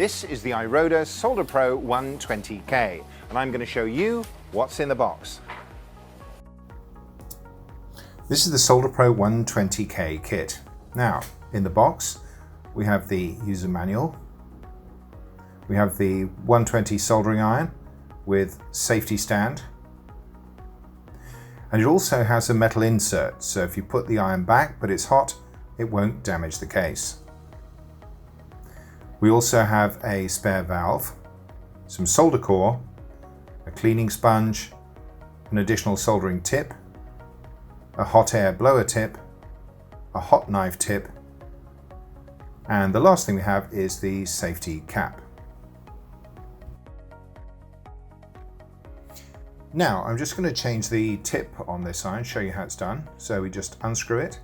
This is the Iroda SolderPro 120K, and I'm going to show you what's in the box. This is the SolderPro 120K kit. Now, in the box, we have the user manual. We have the 120 soldering iron with safety stand. And it also has a metal insert, so if you put the iron back but it's hot, it won't damage the case. We also have a spare valve, some solder core, a cleaning sponge, an additional soldering tip, a hot air blower tip, a hot knife tip, and the last thing we have is the safety cap. Now I'm just going to change the tip on this iron, show you how it's done. So we just unscrew it,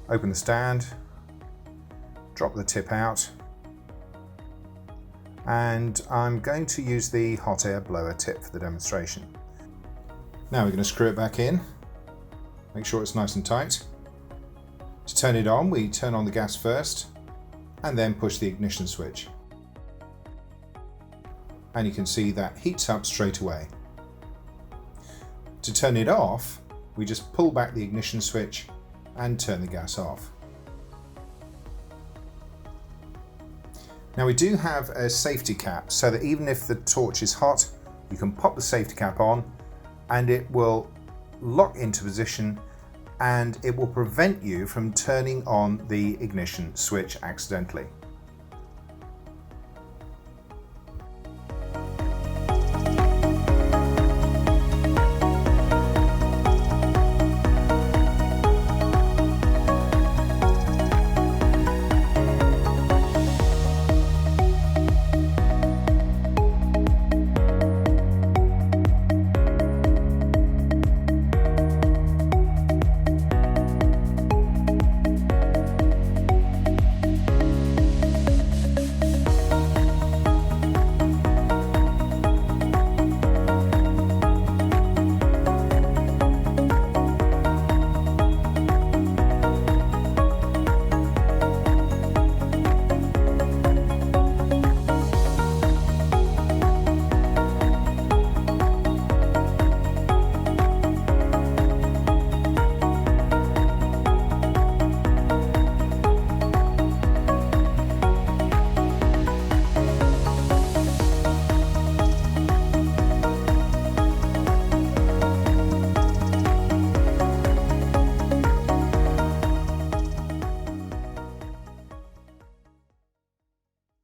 open the stand, drop the tip out, and I'm going to use the hot air blower tip for the demonstration. Now we're going to screw it back in, make sure it's nice and tight. To turn it on, we turn on the gas first and then push the ignition switch. And you can see that heats up straight away. To turn it off, we just pull back the ignition switch and turn the gas off. Now we do have a safety cap, so that even if the torch is hot, you can pop the safety cap on and it will lock into position and it will prevent you from turning on the ignition switch accidentally.